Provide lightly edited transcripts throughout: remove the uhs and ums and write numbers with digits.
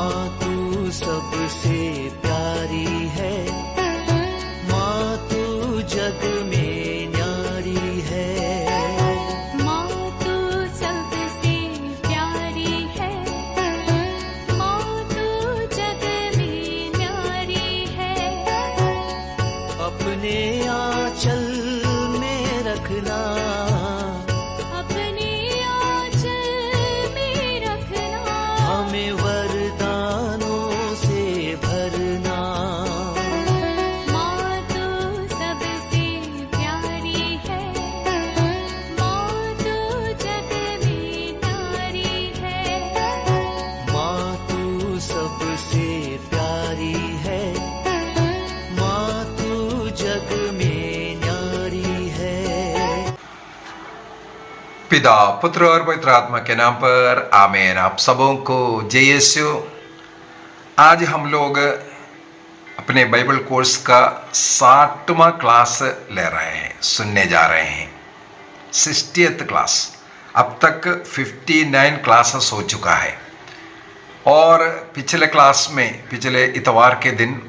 माँ तू सबसे प्यारी है, माँ तू जग में न्यारी है। माँ तू सबसे प्यारी है, माँ तू जग में न्यारी है। अपने आंचल में रखना, अपने आंचल में रखना। हमें वरदानों से भरना। माँ तू सबसे प्यारी है, माँ तू जग में न्यारी है। माँ तू सबसे प्यारी है, माँ तू जग में न्यारी है। पिता पुत्र और पवित्र आत्मा के नाम पर आमीन। आप सबों को जय यीशु। आज हम लोग अपने बाइबल कोर्स का 60वां क्लास ले रहे हैं, सुनने जा रहे हैं। 60th class. अब तक 59 क्लासेस हो चुका है। और पिछले क्लास में, पिछले इतवार के दिन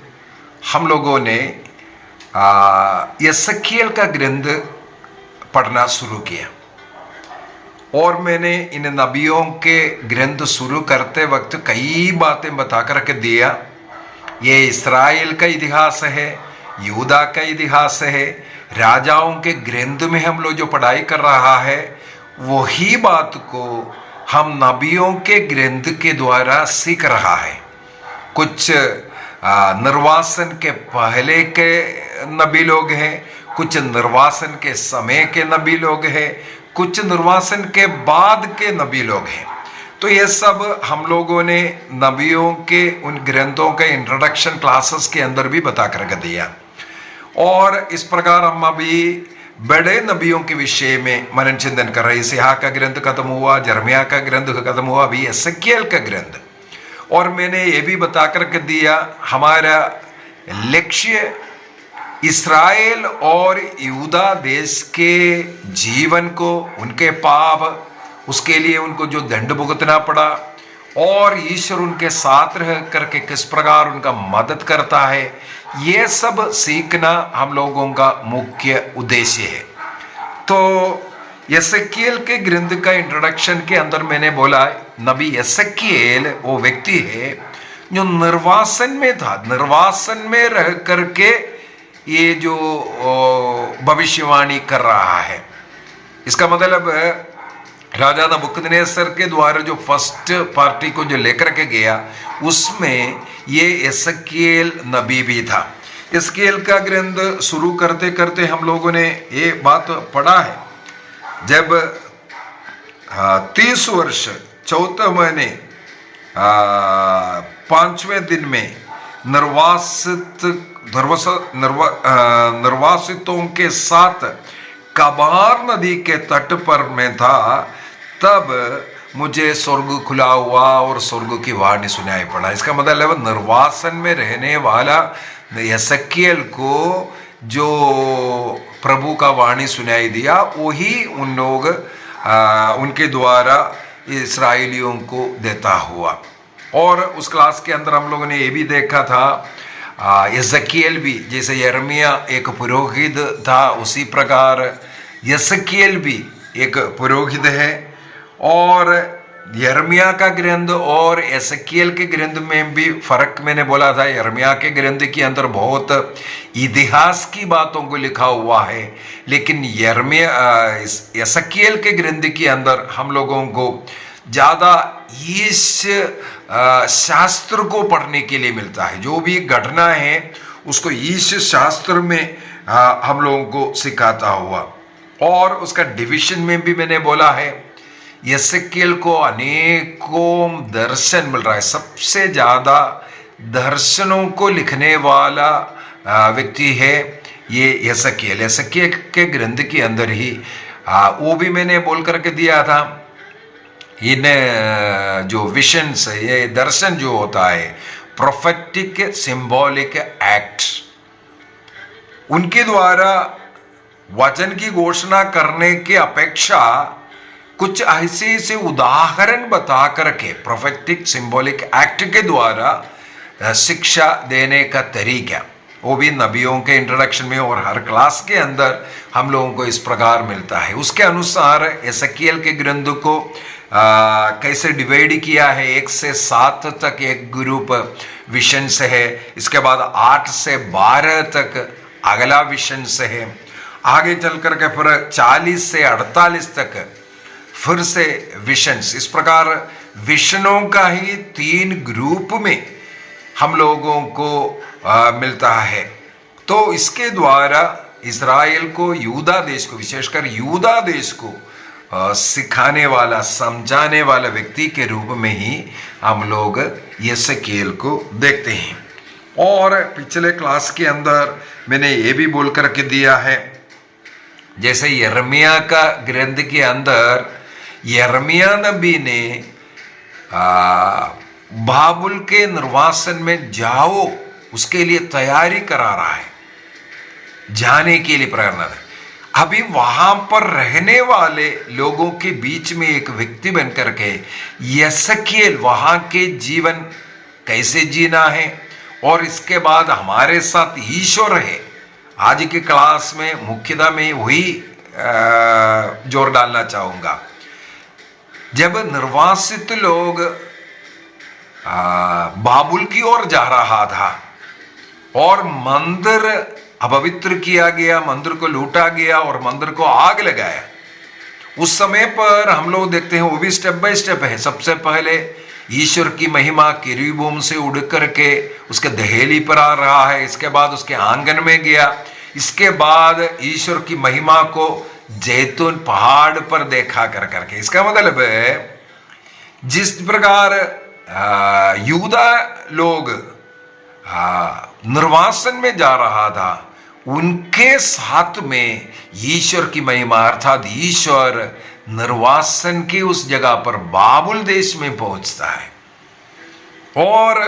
हम लोगों ने यसेकिएल का ग्रंथ पढ़ना शुरू किया। और मैंने इन नबियों के ग्रंथ शुरू करते वक्त कई बातें बता कर के दिया। ये इस्राएल का इतिहास है, यहूदा का इतिहास है। राजाओं के ग्रंथ में हम लोग जो पढ़ाई कर रहा है, वही बात को हम नबियों के ग्रंथ के द्वारा सीख रहा है। कुछ निर्वासन के पहले के नबी लोग हैं, कुछ निर्वासन के समय के नबी लोग हैं, कुछ निर्वासन के बाद के नबी लोग हैं। तो ये सब हम लोगों ने नबियों के उन ग्रंथों के इंट्रोडक्शन क्लासेस के अंदर भी बता कर दिया। और इस प्रकार हम अभी बड़े नबियों के विषय में मनन चिंतन कर रहे हैं। यशायाह का ग्रंथ खत्म हुआ, यिर्मयाह का ग्रंथ खत्म हुआ, अभी यसेकिएल का ग्रंथ। और मैंने ये भी बता कर के दिया, हमारा लक्ष्य इस्राएल और यहूदा देश के जीवन को, उनके पाप, उसके लिए उनको जो दंड भुगतना पड़ा, और ईश्वर उनके साथ रह करके किस प्रकार उनका मदद करता है, ये सब सीखना हम लोगों का मुख्य उद्देश्य है। तो यसेकिएल के ग्रंथ का इंट्रोडक्शन के अंदर मैंने बोला, नबी यसेकिएल वो व्यक्ति है जो निर्वासन में था। निर्वासन में रह करके ये जो भविष्यवाणी कर रहा है, इसका मतलब राजा नबूकदनेस्सर के द्वारा जो फर्स्ट पार्टी को जो लेकर के गया, उसमें ये यसेकिएल नबी भी था। यसेकिएल का ग्रंथ शुरू करते करते हम लोगों ने ये बात पढ़ा है, जब 30 वर्ष 14 महीने 5वें दिन में निर्वासितों के साथ कबार नदी के तट पर मैं था, तब मुझे स्वर्ग खुला हुआ और स्वर्ग की वाणी सुनाई पड़ा। इसका मतलब निर्वासन में रहने वाला यसेकिएल को जो प्रभु का वाणी सुनाई दिया, वही उन लोग उनके द्वारा इस्राएलियों को देता हुआ। और उस क्लास के अंदर हम लोगों ने ये भी देखा था, यसेकिएल भी जैसे यिर्मयाह एक पुरोहित था, उसी प्रकार यसेकिएल भी एक पुरोहित है। और यिर्मयाह का ग्रंथ और यसेकिएल के ग्रंथ में भी फर्क मैंने बोला था। यिर्मयाह के ग्रंथ के अंदर बहुत इतिहास की बातों को लिखा हुआ है, लेकिन यसेकिएल के ग्रंथ के अंदर हम लोगों को ज़्यादा इस शास्त्र को पढ़ने के लिए मिलता है। जो भी घटना है उसको इस शास्त्र में हम लोगों को सिखाता हुआ। और उसका डिवीजन में भी मैंने बोला है, यसेकिएल को अनेकों दर्शन मिल रहा है। सबसे ज़्यादा दर्शनों को लिखने वाला व्यक्ति है ये यसेकिएल। यसेकिएल के ग्रंथ के अंदर ही वो भी मैंने बोल करके दिया था, इन जो विशंस, ये दर्शन जो होता है, प्रोफेटिक सिंबॉलिक एक्ट, उनके द्वारा वचन की घोषणा करने की अपेक्षा कुछ ऐसे से उदाहरण बता करके प्रोफेटिक सिंबॉलिक एक्ट के द्वारा शिक्षा देने का तरीका, वो भी नबियों के इंट्रोडक्शन में और हर क्लास के अंदर हम लोगों को इस प्रकार मिलता है। उसके अनुसार एसक्कीएल के ग्रंथ को कैसे डिवाइड किया है, 1 से 7 तक एक ग्रुप विजन से है, इसके बाद 8 से 12 तक अगला विजन से है, आगे चल करके फिर 40 से 48 तक फिर से विजन्स। इस प्रकार विजनों का ही 3 ग्रुप में हम लोगों को मिलता है। तो इसके द्वारा इस्राएल को, यूदा देश को, विशेषकर यूदा देश को सिखाने वाला, समझाने वाला व्यक्ति के रूप में ही हम लोग एसक्कीएल को देखते हैं। और पिछले क्लास के अंदर मैंने ये भी बोल करके दिया है, जैसे यिर्मयाह का ग्रंथ के अंदर यिर्मयाह नबी ने बाबुल के निर्वासन में जाओ, उसके लिए तैयारी करा रहा है, जाने के लिए प्रेरणा है। अभी वहां पर रहने वाले लोगों के बीच में एक व्यक्ति बनकर के एसक्कीएल वहां के जीवन कैसे जीना है, और इसके बाद हमारे साथ ईश्वर है। आज की क्लास में मुख्यतः में वही जोर डालना चाहूंगा। जब निर्वासित लोग बाबुल की ओर जा रहा था और मंदिर अपवित्र किया गया, मंदिर को लूटा गया और मंदिर को आग लगाया, उस समय पर हम लोग देखते हैं, वो भी स्टेप बाय स्टेप है। सबसे पहले ईश्वर की महिमा किरूबों से उड़ करके उसके दहेली पर आ रहा है, इसके बाद उसके आंगन में गया, इसके बाद ईश्वर की महिमा को जैतून पहाड़ पर देखा कर करके। इसका मतलब है जिस प्रकार यूदा लोग निर्वासन में जा रहा था, उनके साथ में ईश्वर की महिमा अर्थात ईश्वर निर्वासन की उस जगह पर बाबुल देश में पहुंचता है। और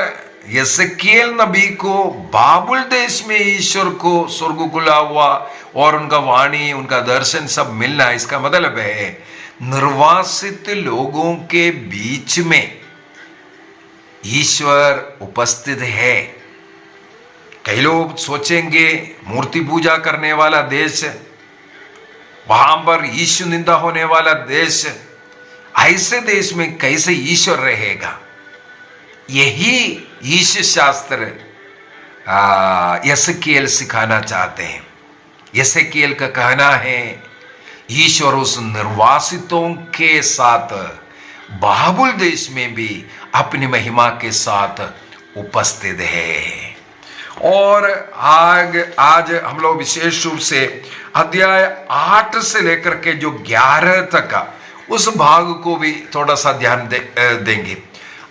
एसक्कीएल नबी को बाबुल देश में ईश्वर को स्वर्ग खुला हुआ और उनका वाणी, उनका दर्शन सब मिलना, इसका मतलब है निर्वासित लोगों के बीच में ईश्वर उपस्थित है। कई लोग सोचेंगे मूर्ति पूजा करने वाला देश, वहां पर ईश्वर निंदा होने वाला देश, ऐसे देश में कैसे ईश्वर रहेगा? यही ईश शास्त्र एसक्कीएल सिखाना चाहते हैं। एसक्कीएल का कहना है ईश्वर उस निर्वासितों के साथ बाबुल देश में भी अपनी महिमा के साथ उपस्थित है। और आज हम लोग विशेष रूप से अध्याय 8 से लेकर के जो 11 तक का उस भाग को भी थोड़ा सा ध्यान देंगे।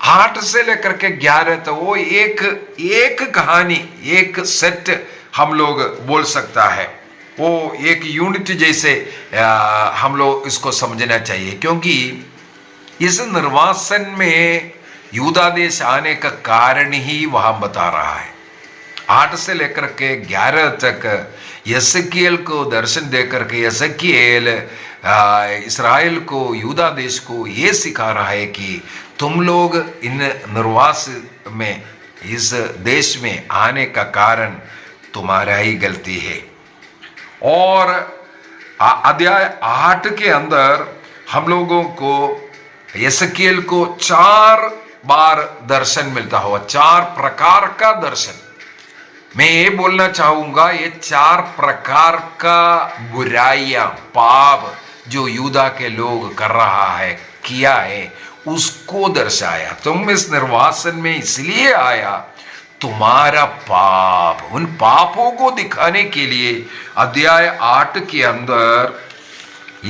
8 से लेकर के 11 तक वो एक कहानी, एक सेट हम लोग बोल सकता है, वो एक यूनिट जैसे हम लोग इसको समझना चाहिए, क्योंकि इस निर्वासन में यूदा देश आने का कारण ही वहां बता रहा है। 8 से लेकर के 11 तक एसक्कीएल को दर्शन देकर के एसक्कीएल इस्राएल को, यूदा देश को ये सिखा रहा है कि तुम लोग इन निर्वास में, इस देश में आने का कारण तुम्हारा ही गलती है। और अध्याय 8 के अंदर हम लोगों को एसक्कीएल को 4 बार दर्शन मिलता हुआ, 4 प्रकार का दर्शन। मैं ये बोलना चाहूंगा, ये 4 प्रकार का बुराइयां, पाप जो यूदा के लोग कर रहा है, किया है, उसको दर्शाया। तुम इस निर्वासन में इसलिए आया, तुम्हारा पाप, उन पापों को दिखाने के लिए अध्याय 8 के अंदर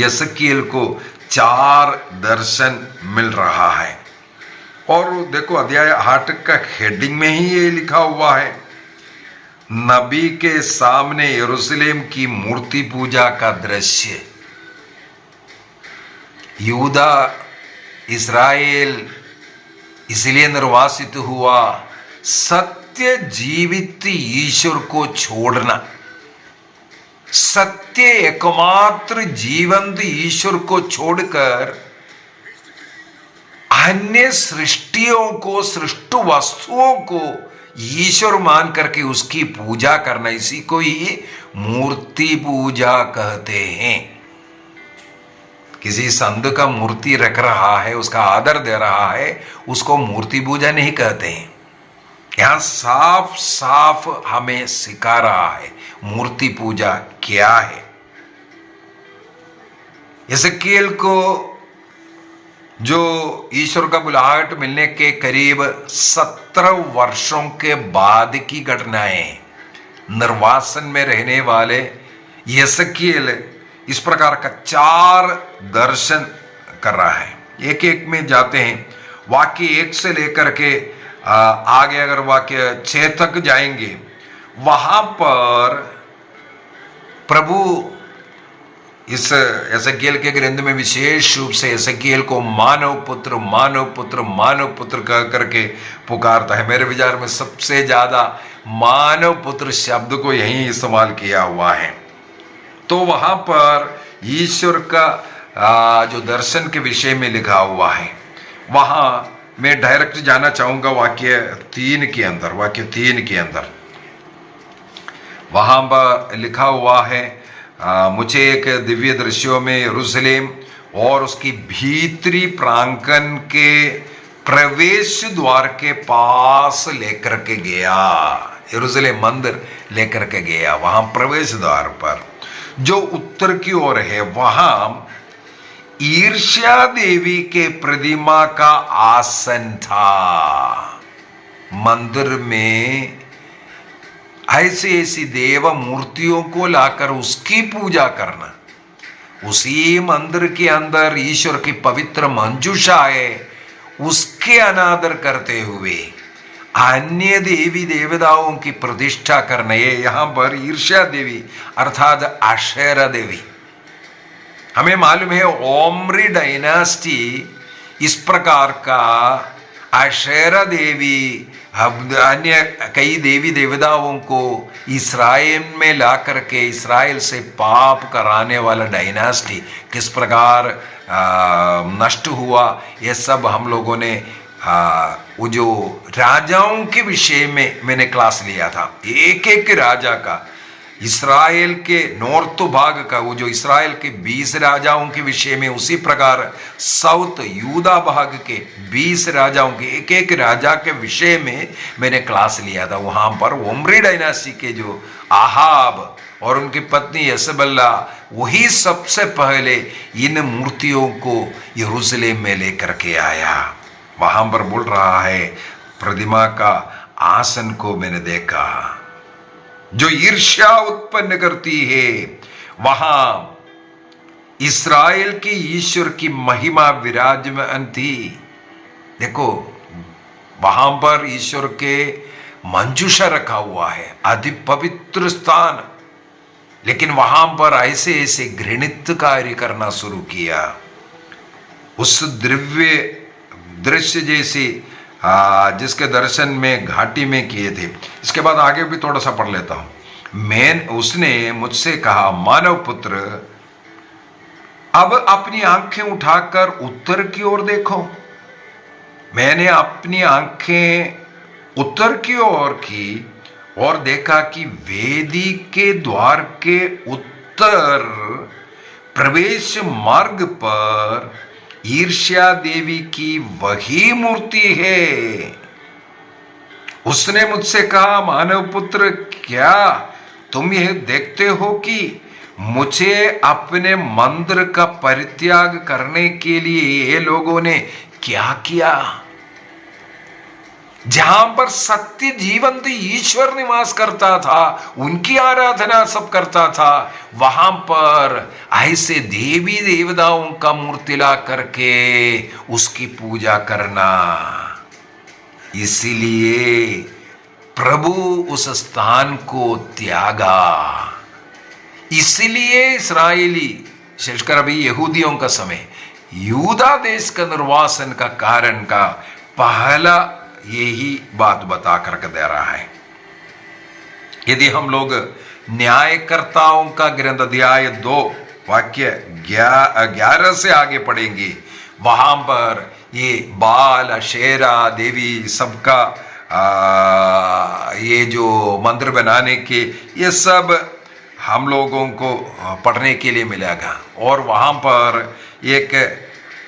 एसक्कीएल को 4 दर्शन मिल रहा है। और देखो अध्याय 8 का हेडिंग में ही ये लिखा हुआ है, नबी के सामने यरूशलेम की मूर्ति पूजा का दृश्य। यूदा, इस्राएल इसलिए निर्वासित हुआ, सत्य जीवित ईश्वर को छोड़ना, सत्य एकमात्र जीवंत ईश्वर को छोड़कर अन्य सृष्टियों को, सृष्टि वस्तुओं को ईश्वर मान करके उसकी पूजा करना, इसी को ही मूर्ति पूजा कहते हैं। किसी संत का मूर्ति रख रहा है, उसका आदर दे रहा है, उसको मूर्ति पूजा नहीं कहते हैं। यहां साफ साफ हमें सिखा रहा है मूर्ति पूजा क्या है। यसेकिएल को जो ईश्वर का बुलाहट मिलने के करीब 17 वर्षों के बाद की घटनाएं, निर्वासन में रहने वाले यसेकिएल इस प्रकार का 4 दर्शन कर रहा है। एक एक में जाते हैं। वाक्य 1 से लेकर के आगे अगर वाक्य 6 तक जाएंगे, वहां पर प्रभु इस यसेकिएल के ग्रंथ में विशेष रूप से यसेकिएल को मानव पुत्र, मानव पुत्र, मानव पुत्र कह करके पुकारता है। मेरे विचार में सबसे ज्यादा मानव पुत्र शब्द को यहीं इस्तेमाल किया हुआ है। तो वहां पर ईश्वर का जो दर्शन के विषय में लिखा हुआ है, वहां मैं डायरेक्ट जाना चाहूंगा वाक्य 3 के अंदर। वाक्य 3 के अंदर वहां पर लिखा हुआ है, मुझे एक दिव्य दृश्यों में यरूशलेम और उसकी भीतरी प्रांगण के प्रवेश द्वार के पास लेकर के गया। यरूशलेम मंदिर लेकर के गया। वहां प्रवेश द्वार पर जो उत्तर की ओर है, वहां ईर्ष्या देवी के प्रतिमा का आसन था। मंदिर में ऐसी देव मूर्तियों को लाकर उसकी पूजा करना, उसी मंदिर के अंदर ईश्वर की पवित्र मंजूषा है, उसके अनादर करते हुए अन्य देवी देवताओं की प्रतिष्ठा करना, ये यहां पर ईर्ष्या देवी अर्थात आशेरा देवी। हमें मालूम है ओमरी डायनास्टी इस प्रकार का आशेरा देवी, अन्य कई देवी देवताओं को इस्राएल में ला करके इस्राएल से पाप कराने वाला डायनास्टी किस प्रकार नष्ट हुआ, ये सब हम लोगों ने वो जो राजाओं के विषय में मैंने क्लास लिया था। एक एक राजा का, इस्राएल के नॉर्थ भाग का, वो जो इस्राएल के 20 राजाओं के विषय में, उसी प्रकार साउथ यूदा भाग के 20 राजाओं के एक एक राजा के विषय में मैंने क्लास लिया था। वहां पर ओमरी डायनास्टी के जो आहाब और उनकी पत्नी यसबल्ला, वही सबसे पहले इन मूर्तियों को यरूशलेम में लेकर के आया। वहां पर बोल रहा है, प्रतिमा का आसन को मैंने देखा जो ईर्ष्या उत्पन्न करती है। वहां इस्राएल के ईश्वर की महिमा विराजमान थी। देखो, वहां पर ईश्वर के मंजूषा रखा हुआ है, अति पवित्र स्थान, लेकिन वहां पर ऐसे ऐसे घृणित कार्य करना शुरू किया। उस दिव्य दृश्य जैसे जिसके दर्शन में घाटी में किए थे। इसके बाद आगे भी थोड़ा सा पढ़ लेता हूं। उसने मुझसे कहा, मानव पुत्र, अब अपनी आंखें उठाकर उत्तर की ओर देखो। मैंने अपनी आंखें उत्तर की ओर की और देखा कि वेदी के द्वार के उत्तर प्रवेश मार्ग पर ईर्ष्या देवी की वही मूर्ति है। उसने मुझसे कहा, मानव पुत्र, क्या तुम यह देखते हो कि मुझे अपने मंदिर का परित्याग करने के लिए ये लोगों ने क्या किया? जहां पर सत्य जीवंत ईश्वर निवास करता था, उनकी आराधना सब करता था, वहां पर ऐसे देवी देवताओं का मूर्ति ला करके उसकी पूजा करना। इसीलिए प्रभु उस स्थान को त्यागा। इसलिए इस्राएली, विशेषकर अभी यहूदियों का समय, यूदा देश का निर्वासन का कारण का पहला यही बात बता करके दे रहा है। यदि हम लोग न्यायकर्ताओं का ग्रंथ अध्याय 2 वाक्य 11 से आगे पढ़ेंगे, वहां पर ये बाल अशेरा देवी सबका ये जो मंदिर बनाने के ये सब हम लोगों को पढ़ने के लिए मिलेगा। और वहाँ पर एक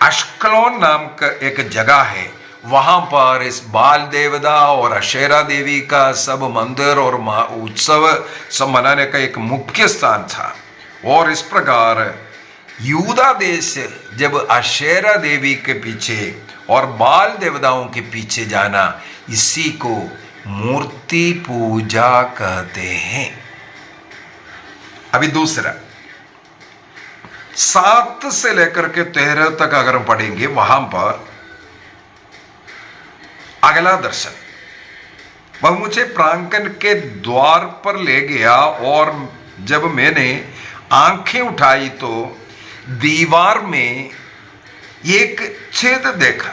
अश्कलोन नाम का एक जगह है, वहाँ पर इस बाल देवता और अशेरा देवी का सब मंदिर और उत्सव सब मनाने का एक मुख्य स्थान था। और इस प्रकार यूदा देश जब अशेरा देवी के पीछे और बाल देवताओं के पीछे जाना, इसी को मूर्ति पूजा कहते हैं। अभी दूसरा 7 से लेकर के 13 तक अगर हम पढ़ेंगे, वहां पर अगला दर्शन, वह मुझे प्रांगण के द्वार पर ले गया और जब मैंने आंखें उठाई तो दीवार में एक छेद देखा।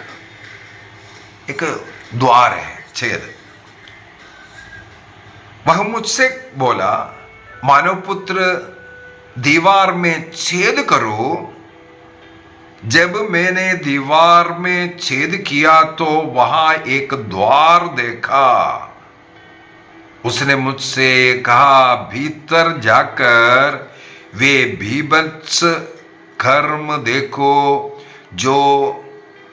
एक द्वार है, छेद। वह मुझसे बोला, मानव पुत्र, दीवार में छेद करो। जब मैंने दीवार में छेद किया तो वहां एक द्वार देखा। उसने मुझसे कहा, भीतर जाकर वे भीभत्स कर्म देखो जो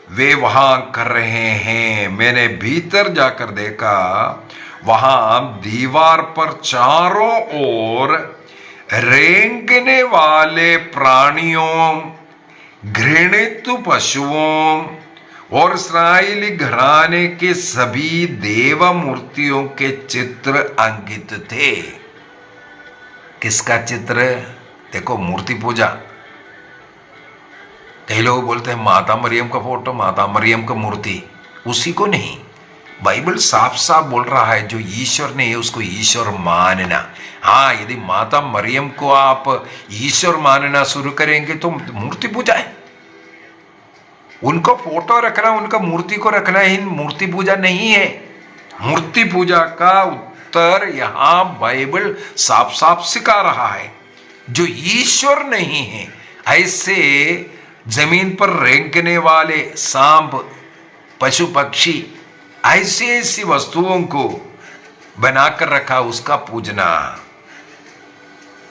वे वहां कर रहे हैं। मैंने भीतर जाकर देखा, वहां दीवार पर चारों ओर रेंगने वाले प्राणियों, घृणित पशुओं और इस्राएली घराने के सभी देव मूर्तियों के चित्र अंकित थे। किसका चित्र? देखो, मूर्ति पूजा। कई लोग बोलते हैं माता मरियम का फोटो, माता मरियम का मूर्ति, उसी को नहीं। बाइबल साफ साफ बोल रहा है जो ईश्वर ने है उसको ईश्वर मानना। हाँ, यदि माता मरियम को आप ईश्वर मानना शुरू करेंगे तो मूर्ति पूजा है। उनको फोटो रखना, उनका मूर्ति को रखना ही मूर्ति पूजा नहीं है। मूर्ति पूजा का उत्तर यहां बाइबल साफ साफ सिखा रहा है। जो ईश्वर नहीं है, ऐसे जमीन पर रेंगने वाले सांप, पशु पक्षी, ऐसी ऐसी वस्तुओं को बनाकर रखा, उसका पूजना।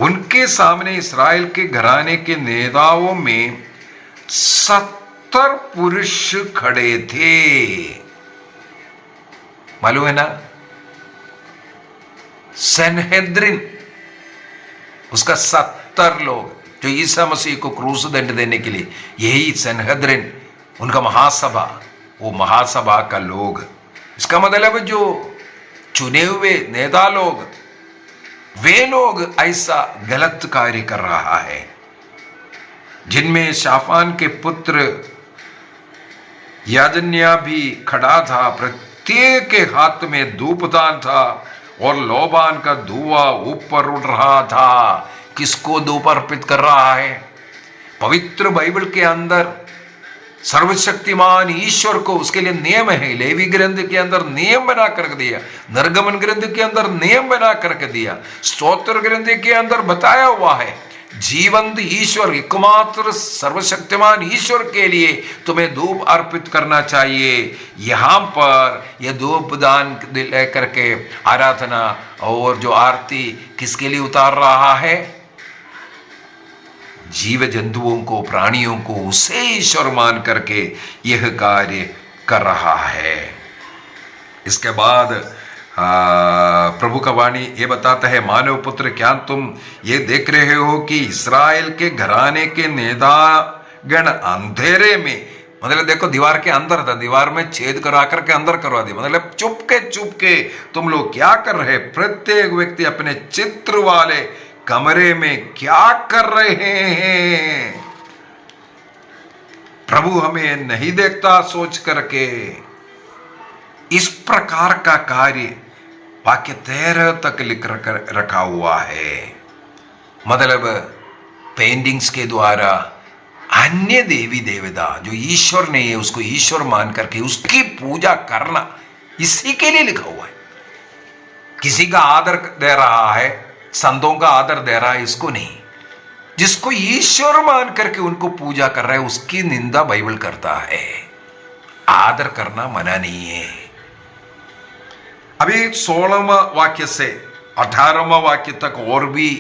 उनके सामने इस्राएल के घराने के नेताओं में 70 पुरुष खड़े थे। मालूम है ना, सनहेद्रिन, उसका 70 लोग जो ईसा मसीह को क्रूस दंड देने के लिए, यही सनहेद्रिन, उनका महासभा, वो महासभा का लोग। इसका मतलब जो चुने हुए नेता लोग, वे लोग ऐसा गलत कार्य कर रहा है, जिनमें शाफान के पुत्र याजन्या भी खड़ा था। प्रत्येक के हाथ में धूपदान था और लोबान का धुआं ऊपर उड़ रहा था। किसको धूप अर्पित कर रहा है? पवित्र बाइबल के अंदर सर्वशक्तिमान ईश्वर को, उसके लिए नियम है। लेवी ग्रंथ के अंदर नियम बना कर दिया, निर्गमन ग्रंथ के अंदर नियम बना करके दिया, स्तोत्र ग्रंथ के अंदर बताया हुआ है। जीवंत ईश्वर, एकमात्र सर्वशक्तिमान ईश्वर के लिए तुम्हें धूप अर्पित करना चाहिए। यहां पर यह धूप दान लेकर के आराधना और जो आरती किसके लिए उतार रहा है? जीव जंतुओं को, प्राणियों को, उसे ईश्वर मान करके यह कार्य कर रहा है। इसके बाद प्रभु का वाणी ये बताता है, मानव पुत्र, क्या तुम ये देख रहे हो कि इस्राएल के घराने के नेतागण अंधेरे में, मतलब देखो दीवार के अंदर था, दीवार में छेद करा करके अंदर करवा दिया, मतलब चुपके तुम लोग क्या कर रहे? प्रत्येक व्यक्ति अपने चित्र वाले कमरे में क्या कर रहे हैं? प्रभु हमें नहीं देखता सोच करके। इस प्रकार का कार्य वाक्य 13 तक लिख रखा हुआ है। मतलब पेंटिंग्स के द्वारा अन्य देवी देवता जो ईश्वर नहीं है उसको ईश्वर मान करके उसकी पूजा करना, इसी के लिए लिखा हुआ है। किसी का आदर दे रहा है, संतों का आदर दे रहा है, इसको नहीं। जिसको ईश्वर मान करके उनको पूजा कर रहा है उसकी निंदा बाइबल करता है। आदर करना मना नहीं है। अभी 16वां वाक्य से 18वां वाक्य तक और भी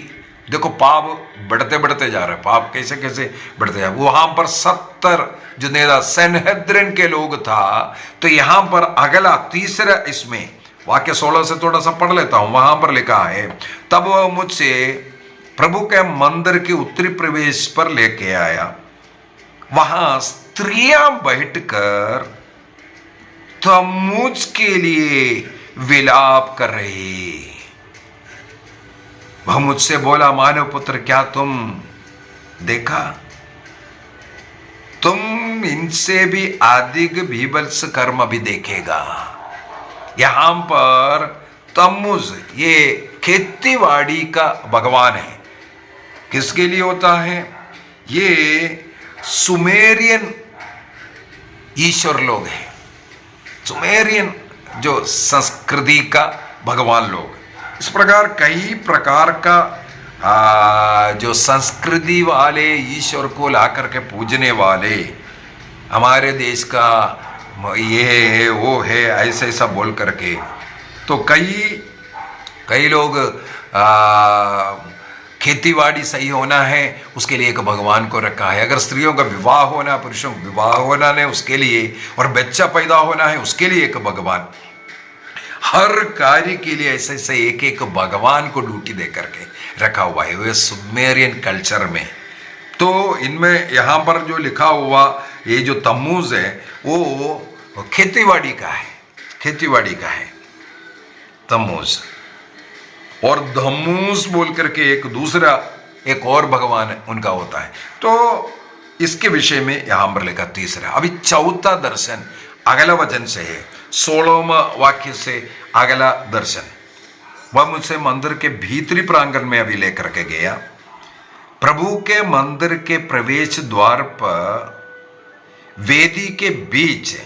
देखो पाप बढ़ते बढ़ते जा रहे हैं, पाप कैसे कैसे बढ़ते जा रहे। वहां पर 70 जो नेता सनहद्रिन के लोग था, तो यहां पर अगला तीसरा इसमें वाक्य 16 से थोड़ा सा पढ़ लेता हूं। वहां पर लिखा है, तब वह मुझसे प्रभु के मंदिर के उत्तरी प्रवेश पर लेके आया। वहां स्त्रियां बैठकर तम्मूज के लिए विलाप कर रही। वह मुझसे बोला, मानव पुत्र, क्या तुम देखा? तुम इनसे भी अधिक भीभत्स कर्म भी देखेगा। यहां पर तम्मुज ये खेतीबाड़ी का भगवान है। किसके लिए होता है? ये सुमेरियन ईश्वर लोग हैं, सुमेरियन जो संस्कृति का भगवान लोग। इस प्रकार कई प्रकार का जो संस्कृति वाले ईश्वर को ला करके पूजने वाले हमारे देश का ये है वो है ऐसा ऐसा बोल करके, तो कई लोग खेतीबाड़ी सही होना है उसके लिए एक भगवान को रखा है। अगर स्त्रियों का विवाह होना, पुरुषों का विवाह होना है उसके लिए, और बच्चा पैदा होना है उसके लिए एक भगवान। हर कार्य के लिए ऐसे ऐसे एक एक भगवान को ड्यूटी दे करके रखा हुआ है वो सुमेरियन कल्चर में। तो इनमें यहाँ पर जो लिखा हुआ ये जो तम्मूज है वो खेतीबाड़ी का है, खेतीबाड़ी का है तम्मूज। और धम्मूस बोल करके एक दूसरा एक और भगवान उनका होता है। तो इसके विषय में यहां पर लिखा तीसरा। अभी चौथा दर्शन अगला वचन से है, 16वां वाक्य से अगला दर्शन। वह मुझसे मंदिर के भीतरी प्रांगण में अभी लेकर के गया। प्रभु के मंदिर के प्रवेश द्वार पर वेदी के बीच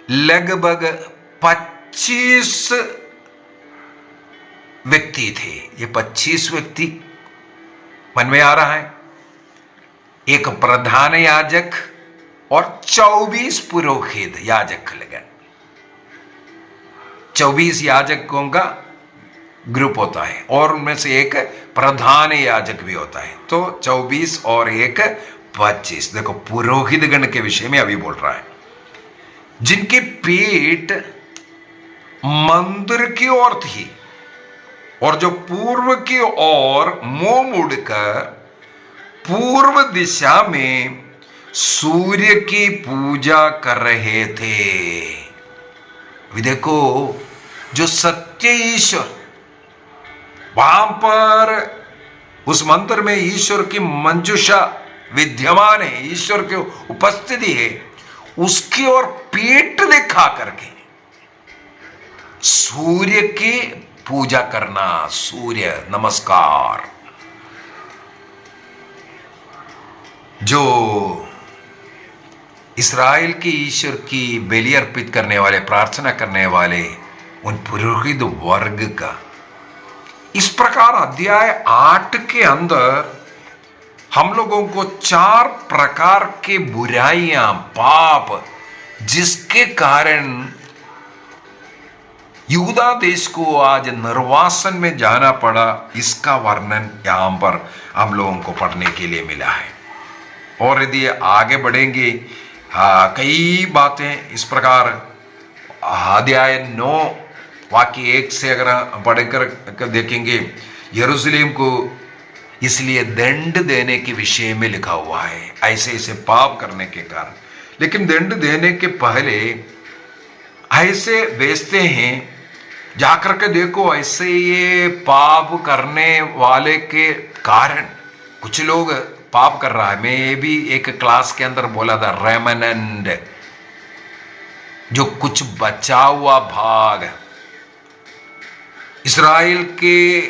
लगभग 25 व्यक्ति थे। ये 25 व्यक्ति मन में आ रहा है, एक प्रधान याजक और 24 पुरोहित याजक लगे। 24 याजकों का ग्रुप होता है और उनमें से एक प्रधान याजक भी होता है। तो 24 और एक 25। देखो पुरोहित गण के विषय में अभी बोल रहा है, जिनकी पीठ मंदिर की ओर थी और जो पूर्व की ओर मुंह मुड़कर पूर्व दिशा में सूर्य की पूजा कर रहे थे। देखो जो सत्य ईश्वर, वहां पर उस मंदिर में ईश्वर की मंजूषा विद्यमान है, ईश्वर की उपस्थिति है, उसकी ओर पीठ दिखा करके सूर्य की पूजा करना, सूर्य नमस्कार। जो इस्राएल के ईश्वर की बलि अर्पित करने वाले, प्रार्थना करने वाले उन पुरोहित वर्ग का। इस प्रकार अध्याय 8 के अंदर हम लोगों को 4 प्रकार के बुराइयां, पाप, जिसके कारण यहूदा देश को आज निर्वासन में जाना पड़ा, इसका वर्णन यहां पर हम लोगों को पढ़ने के लिए मिला है। और यदि आगे बढ़ेंगे कई बातें इस प्रकार अध्याय 9 वाक्य 1 से अगर पढ़कर देखेंगे, यरूशलेम को इसलिए दंड देने के विषय में लिखा हुआ है, ऐसे ऐसे पाप करने के कारण। लेकिन दंड देने के पहले ऐसे बेचते हैं, जाकर के देखो ऐसे ये पाप करने वाले के कारण कुछ लोग पाप कर रहा है। मैं भी एक क्लास के अंदर बोला था, रेमनंड, जो कुछ बचा हुआ भाग इस्राएल के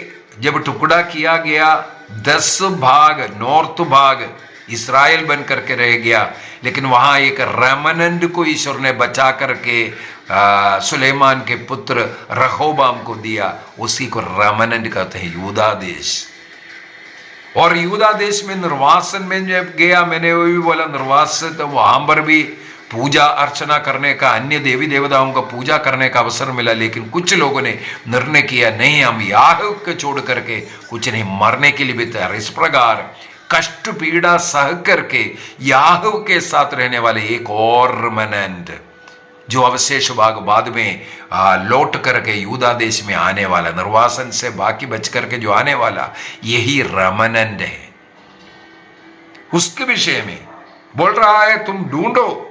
जब टुकड़ा किया गया, 10 भाग, नॉर्थ भाग इस्राएल बन करके रह गया, लेकिन वहां एक रेमनंड को ईश्वर ने बचा करके सुलेमान के पुत्र रहोबाम को दिया। उसी को रेमनंड कहते हैं, यहूदा देश। और यहूदा देश में निर्वासन में जब गया, मैंने वो भी बोला निर्वासन, तो वहां पर भी पूजा अर्चना करने का, अन्य देवी देवताओं का पूजा करने का अवसर मिला, लेकिन कुछ लोगों ने निर्णय किया नहीं, हम याहू को छोड़ करके कुछ नहीं, मरने के लिए भी तैयार। इस प्रकार कष्ट पीड़ा सह करके याहू के साथ रहने वाले एक और रेमनैंट, जो अवशेष भाग बाद में लौट करके यूदा देश में आने वाला, निर्वासन से बाकी बच करके जो आने वाला, यही रेमनैंट है। उसके विषय में बोल रहा है तुम ढूंढो,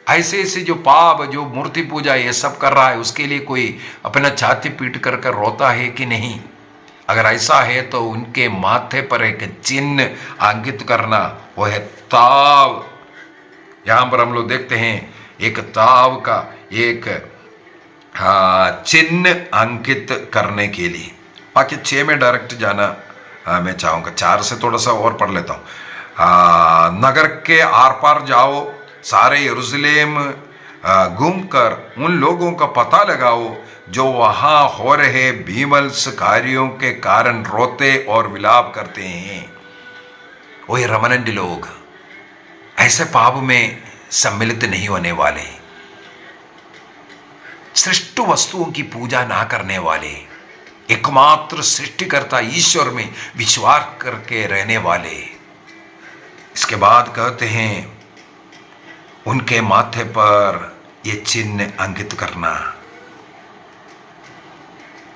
ऐसे ऐसे जो पाप, जो मूर्ति पूजा ये सब कर रहा है, उसके लिए कोई अपना छाती पीट कर रोता है कि नहीं? अगर ऐसा है तो उनके माथे पर एक चिन्ह अंकित करना, वो है ताव। यहां पर हम लोग देखते हैं एक ताव का एक चिन्ह अंकित करने के लिए। बाकी 6 में डायरेक्ट जाना मैं चाहूंगा, 4 से थोड़ा सा और पढ़ लेता हूं। नगर के आर पार जाओ, सारे यरूशलेम घूमकर उन लोगों का पता लगाओ जो वहां हो रहे भीमल्स कार्यों के कारण रोते और विलाप करते हैं। वही रेमनैंट लोग ऐसे पाप में सम्मिलित नहीं होने वाले, सृष्टि वस्तुओं की पूजा ना करने वाले, एकमात्र सृष्टिकर्ता ईश्वर में विश्वास करके रहने वाले। इसके बाद कहते हैं उनके माथे पर ये चिन्ह अंकित करना।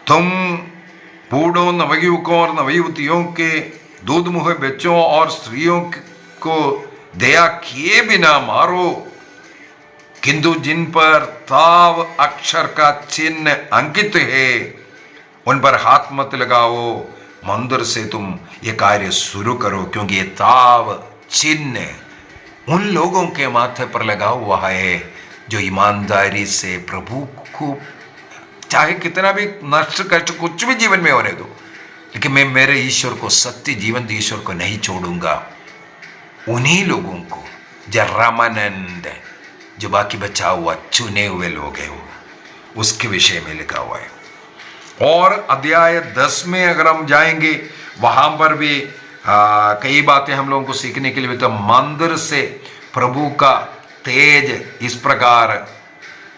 तुम बूढ़ों, नवयुवकों और नवयुवतियों के दूध मुहे बच्चों और स्त्रियों को दया किए बिना मारो, किंतु जिन पर ताव अक्षर का चिन्ह अंकित है उन पर हाथ मत लगाओ। मंदिर से तुम ये कार्य शुरू करो, क्योंकि ये ताव चिन्ह उन लोगों के माथे पर लगा हुआ है जो ईमानदारी से प्रभु को, चाहे कितना भी नष्ट कष्ट कुछ भी जीवन में होने दो, लेकिन मैं मेरे ईश्वर को, सत्य जीवंत ईश्वर को नहीं छोड़ूंगा। उन्हीं लोगों को रेमनैंट, जो बाकी बचा हुआ चुने हुए लोग हैं, वो उसके विषय में लिखा हुआ है। और अध्याय 10 में अगर हम जाएंगे, वहां पर भी कई बातें हम लोगों को सीखने के लिए भी। तो मंदिर से प्रभु का तेज इस प्रकार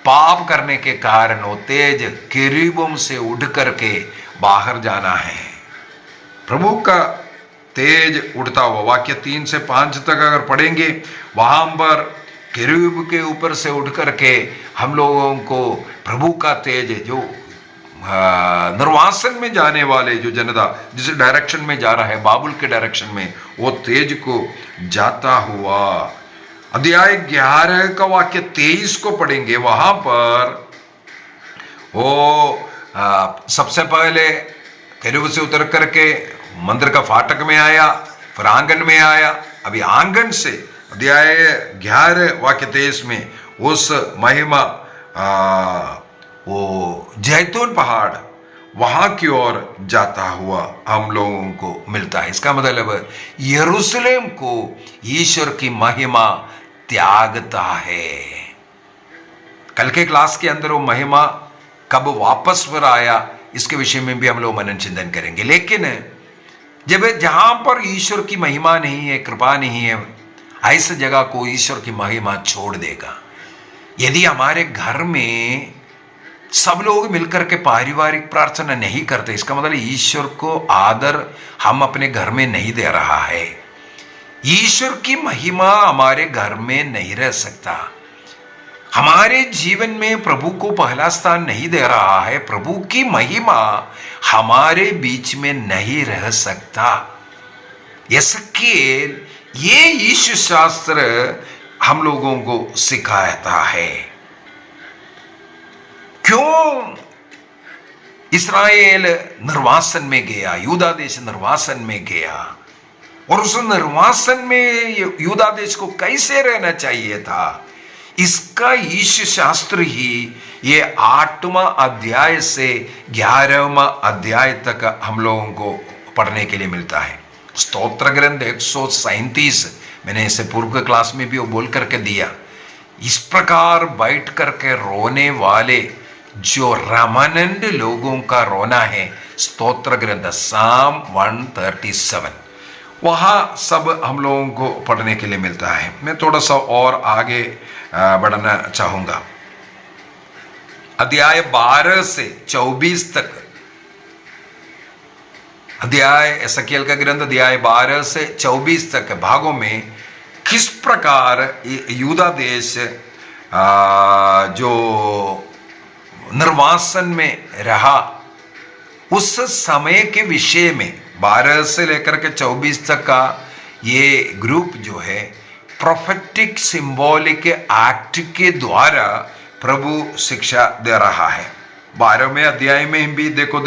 पाप करने के कारण वो तेज किरीबों से उठ करके बाहर जाना है। प्रभु का तेज उड़ता हुआ, वाक्य 3 से 5 तक अगर पढ़ेंगे, वहां पर किरीब के ऊपर से उठ करके हम लोगों को प्रभु का तेज, जो निर्वासन में जाने वाले जो जनता जिस डायरेक्शन में जा रहा है, बाबुल के डायरेक्शन में, वो तेज को जाता हुआ। अध्याय 11 का वाक्य 23 को पढ़ेंगे, वहां पर वो सबसे पहले किरीब से उतर करके मंदिर का फाटक में आया, फिर आंगन में आया। अभी आंगन से अध्याय 11 वाक्य 23 में उस महिमा वो जैतून पहाड़ वहां की ओर जाता हुआ हम लोगों को मिलता है। इसका मतलब यरूशलेम को ईश्वर की महिमा त्यागता है। कल के क्लास के अंदर वो महिमा कब वापस पर आया, इसके विषय में भी हम लोग मनन चिंतन करेंगे। लेकिन जब जहां पर ईश्वर की महिमा नहीं है, कृपा नहीं है, ऐसी जगह को ईश्वर की महिमा छोड़ देगा। यदि हमारे घर में सब लोग मिलकर के पारिवारिक प्रार्थना नहीं करते, इसका मतलब ईश्वर को आदर हम अपने घर में नहीं दे रहा है। ईश्वर की महिमा हमारे घर में नहीं रह सकता। हमारे जीवन में प्रभु को पहला स्थान नहीं दे रहा है, प्रभु की महिमा हमारे बीच में नहीं रह सकता। यस्केल ये यीशु शास्त्र हम लोगों को सिखाता है। क्यों इस्राएल निर्वासन में गया, यूदा देश निर्वासन में गया, और उस निर्वासन में यूदा देश को कैसे रहना चाहिए था, इसका यीशु शास्त्र ही ये 8वां अध्याय से 11वां अध्याय तक हम लोगों को पढ़ने के लिए मिलता है। स्तोत्र ग्रंथ 137 मैंने इसे पूर्व क्लास में भी वो बोल करके दिया। इस प्रकार बैठ करके रोने वाले जो रेमनैंट लोगों का रोना है, स्तोत्र ग्रंथ साम 137, वहाँ सब हम लोगों को पढ़ने के लिए मिलता है। मैं थोड़ा सा और आगे बढ़ना चाहूंगा। अध्याय 12 से 24 तक, अध्याय एसकेल का ग्रंथ अध्याय 12 से 24 तक भागों में किस प्रकार यूदा देश जो निर्वासन में रहा उस समय के विषय में 12 से लेकर के 24 तक का ये ग्रुप जो है प्रोफेटिक सिंबॉलिक एक्ट के द्वारा प्रभु शिक्षा दे रहा है। 12वें अध्याय में भी देखो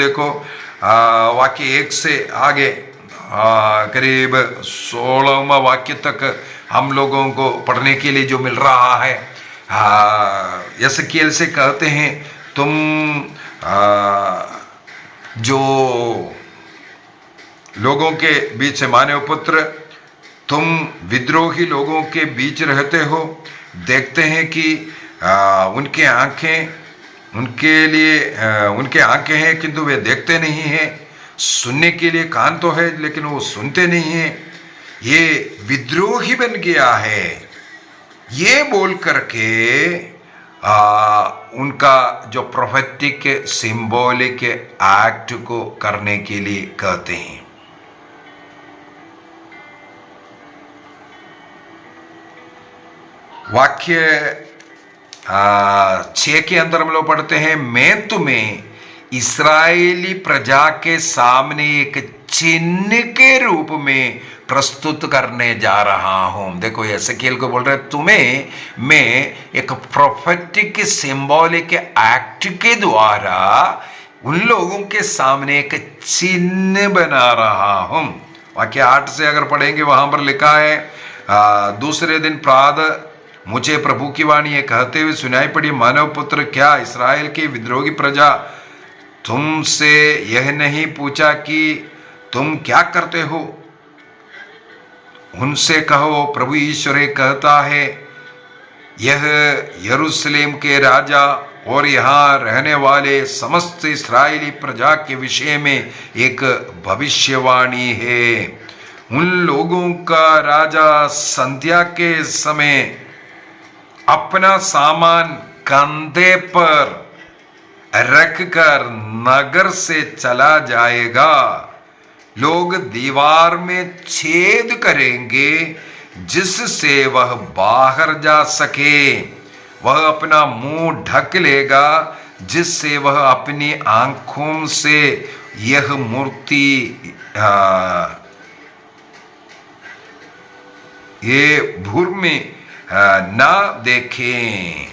वाक्य 1 से आगे करीब 16वां वाक्य तक हम लोगों को पढ़ने के लिए जो मिल रहा है। यशकेल से कहते हैं तुम जो लोगों के बीच मानव पुत्र, तुम विद्रोही लोगों के बीच रहते हो। देखते हैं कि उनके आंखें हैं किंतु वे देखते नहीं हैं, सुनने के लिए कान तो है लेकिन वो सुनते नहीं हैं, ये विद्रोही बन गया है। ये बोल करके उनका जो प्रोफेटिक सिंबॉलिक एक्ट को करने के लिए कहते हैं। वाक्य 6 के अंदर हम लोग पढ़ते हैं, मैं तुम्हें इस्राएली प्रजा के सामने एक चिन्ह के रूप में प्रस्तुत करने जा रहा हूं। देखो यशकेल को बोल रहे तुम्हें मैं एक प्रोफेटिक सिंबॉलिक एक्ट के द्वारा उन लोगों के सामने एक चिन्ह बना रहा हूं। वाक्य 8 से अगर पढ़ेंगे वहां पर लिखा है, दूसरे दिन प्रातः मुझे प्रभु की वाणी ये कहते हुए सुनाई पड़ी, मानव पुत्र, क्या इस्राएल की विद्रोही प्रजा तुमसे यह नहीं पूछा कि तुम क्या करते हो? उनसे कहो प्रभु ईश्वर कहता है, यह यरूशलेम के राजा और यहाँ रहने वाले समस्त इस्राएली प्रजा के विषय में एक भविष्यवाणी है। उन लोगों का राजा संध्या के समय अपना सामान कंधे पर रखकर नगर से चला जाएगा। लोग दीवार में छेद करेंगे जिससे वह बाहर जा सके। वह अपना मुंह ढक लेगा जिससे वह अपनी आंखों से यह मूर्ति ये भूर में ना देखें।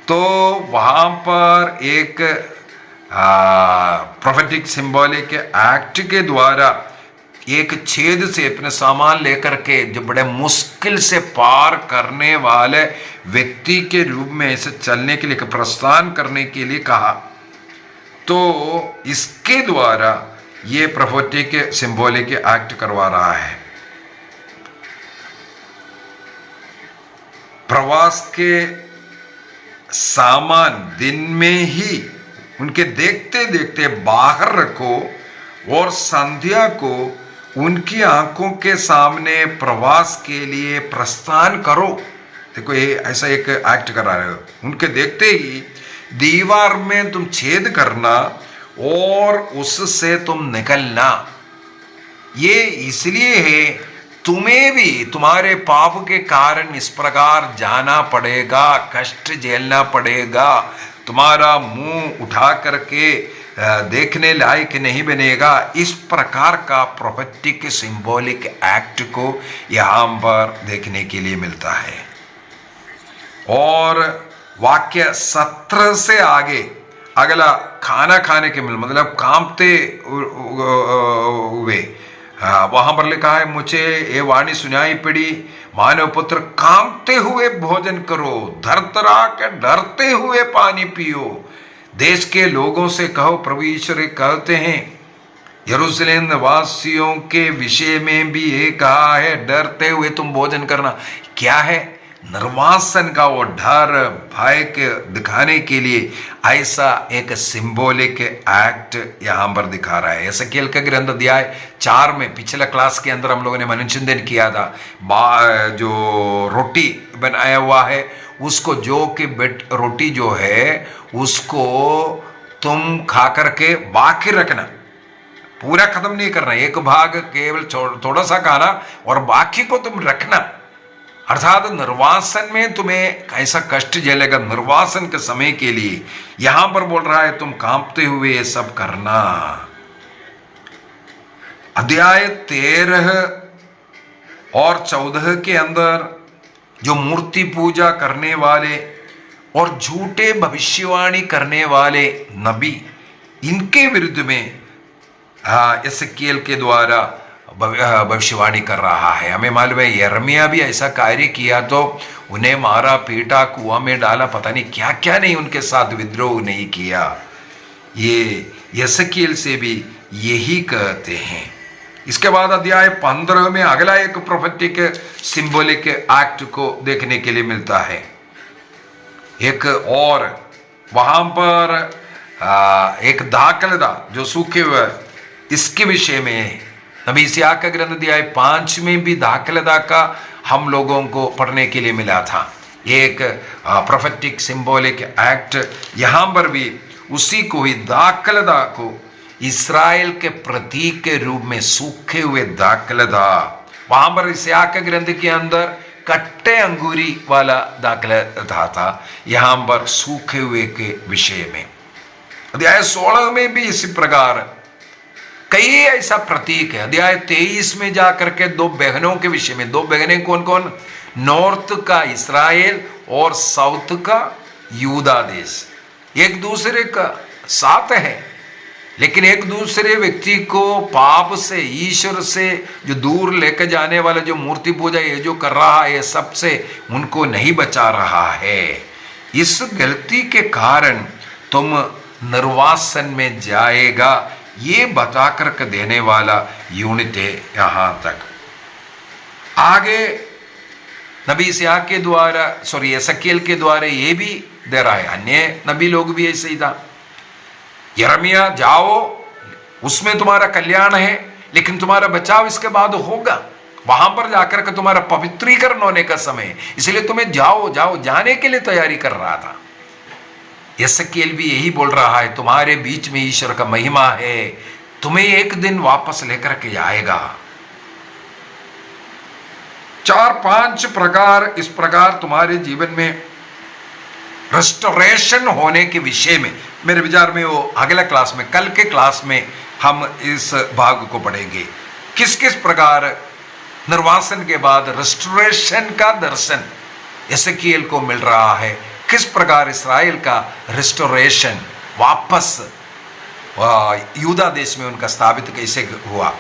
तो वहां पर एक प्रोफेटिक सिंबॉलिक एक्ट के द्वारा एक छेद से अपने सामान लेकर के जो बड़े मुश्किल से पार करने वाले व्यक्ति के रूप में ऐसे चलने के लिए, प्रस्थान करने के लिए कहा। तो इसके द्वारा ये प्रोफेटिक सिंबॉलिक एक्ट करवा रहा है। प्रवास के सामान दिन में ही उनके देखते देखते बाहर रखो और संध्या को उनकी आंखों के सामने प्रवास के लिए प्रस्थान करो। देखो ये ऐसा एक एक्ट करा रहे हो। उनके देखते ही दीवार में तुम छेद करना और उससे तुम निकलना। ये इसलिए है तुम्हें भी तुम्हारे पाप के कारण इस प्रकार जाना पड़ेगा, कष्ट झेलना पड़ेगा। तुम्हारा मुंह उठा करके देखने लायक नहीं बनेगा। इस प्रकार का प्रोफेटिक सिंबॉलिक एक्ट को यहाँ पर देखने के लिए मिलता है। और वाक्य 17 से आगे अगला खाना खाने के मतलब कांपते हुए, वहां पर लिखा है, मुझे ये वाणी सुनाई पड़ी, मानव पुत्र, कांपते हुए भोजन करो, थरथरा के डरते हुए पानी पियो। देश के लोगों से कहो प्रभु ईश्वर कहते हैं, यरूशलेम वासियों के विषय में भी ये कहा है, डरते हुए तुम भोजन करना। क्या है? निर्वासन का वो डर भय के दिखाने के लिए ऐसा एक सिंबॉलिक एक्ट यहां पर दिखा रहा है। एसेकिएल का ग्रंथ अध्याय 4 में पिछले क्लास के अंदर हम लोगों ने मनोचिंतन किया था। जो रोटी बनाया हुआ है उसको, जो कि रोटी जो है उसको तुम खा करके बाकी रखना, पूरा खत्म नहीं करना, एक भाग केवल थोड़ा सा खाना और बाकी को तुम रखना। अर्थात निर्वासन में तुम्हें ऐसा कष्ट झेलेगा, निर्वासन के समय के लिए यहां पर बोल रहा है तुम कांपते हुए ये सब करना। अध्याय 13 और 14 के अंदर जो मूर्ति पूजा करने वाले और झूठे भविष्यवाणी करने वाले नबी, इनके विरुद्ध में एसेकिएल के द्वारा भविष्यवाणी कर रहा है। हमें मालूम है यिर्मयाह भी ऐसा कार्य किया तो उन्हें मारा पीटा कुआं में डाला, पता नहीं क्या क्या नहीं उनके साथ विद्रोह नहीं किया। ये एसेकिएल से भी यही कहते हैं। इसके बाद अध्याय 15 में अगला एक प्रोफेटिक सिंबॉलिक एक्ट को देखने के लिए मिलता है। एक और वहां पर एक दाखलदा जो सूखे हुए, इसके विषय में नबी इस्याह का ग्रंथ अध्याय 5 में भी दाखलदा का हम लोगों को पढ़ने के लिए मिला था। एक प्रोफेटिक सिंबॉलिक एक्ट यहां पर भी उसी को ही, दाखलदा को इस्राएल के प्रतीक के रूप में सूखे हुए दाखलदा, वहां पर इस्याह के ग्रंथ के अंदर कट्टे अंगूरी वाला दाखलदा था, यहां पर सूखे हुए के विषय में। अध्याय 16 में भी इसी प्रकार कई ऐसा प्रतीक है। अध्याय 23 में जाकर के 2 बहनों के विषय में, 2 बहनें कौन कौन, नॉर्थ का इस्राएल और साउथ का यूदा देश, एक दूसरे का साथ है, लेकिन एक दूसरे व्यक्ति को पाप से, ईश्वर से जो दूर लेकर जाने वाला जो मूर्ति पूजा ये जो कर रहा है, सबसे उनको नहीं बचा रहा है। इस गलती के कारण तुम निर्वासन में जाएगा, ये बता कर देने वाला यूनिट है। यहां तक आगे नबी इस्याह के द्वारा, एसेकिएल के द्वारा ये भी दे रहा है। अन्य नबी लोग भी ऐसे ही था। यिर्मयाह जाओ, उसमें तुम्हारा कल्याण है, लेकिन तुम्हारा बचाव इसके बाद होगा, वहां पर जाकर के तुम्हारा पवित्रीकरण होने का समय, इसलिए तुम्हें जाओ जाने के लिए तैयारी कर रहा था। एसेकिएल भी यही बोल रहा है, तुम्हारे बीच में ईश्वर का महिमा है, तुम्हें एक दिन वापस लेकर के आएगा। 4-5 प्रकार, इस प्रकार तुम्हारे जीवन में रेस्टोरेशन होने के विषय में, मेरे विचार में वो अगले क्लास में, कल के क्लास में हम इस भाग को पढ़ेंगे। किस किस प्रकार निर्वासन के बाद रेस्टोरेशन का दर्शन एसेकिएल को मिल रहा है, किस प्रकार इस्राएल का रेस्टोरेशन वापस यूदा देश में उनका स्थापित कैसे हुआ।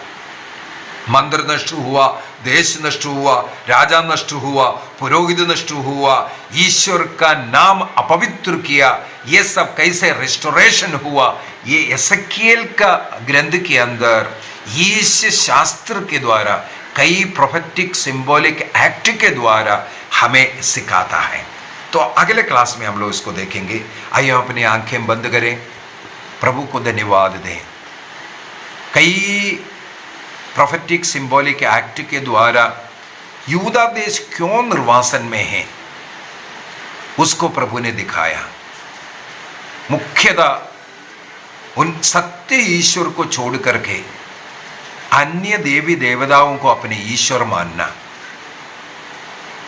मंदिर नष्ट हुआ, देश नष्ट हुआ, राजा नष्ट हुआ, पुरोहित नष्ट हुआ, ईश्वर का नाम अपवित्र किया, ये सब कैसे रेस्टोरेशन हुआ, ये एसेकिएल का ग्रंथ के अंदर ईश शास्त्र के द्वारा, कई प्रोफेटिक सिंबॉलिक एक्ट के द्वारा हमें सिखाता है। तो अगले क्लास में हम लोग इसको देखेंगे। आइए हम अपनी आंखें बंद करें, प्रभु को धन्यवाद दें। कई प्रोफेटिक सिंबॉलिक एक्ट के द्वारा यूदा देश क्यों निर्वासन में है, उसको प्रभु ने दिखाया। मुख्यतः उन सत्य ईश्वर को छोड़ करके अन्य देवी देवताओं को अपने ईश्वर मानना,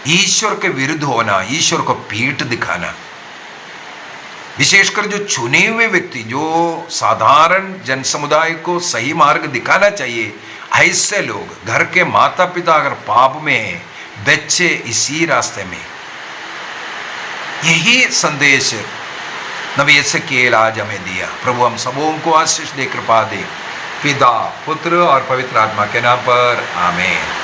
ईश्वर के विरुद्ध होना, ईश्वर को पीठ दिखाना, विशेषकर जो चुने हुए व्यक्ति, जो साधारण जन समुदाय को सही मार्ग दिखाना चाहिए, ऐसे लोग, घर के माता पिता अगर पाप में हैं, बच्चे इसी रास्ते में, यही संदेश नबी एसेकिएल आज हमें दिया। प्रभु हम सबों को आशीष दे, कृपा दे, पिता पुत्र और पवित्र आत्मा के नाम पर, आमीन।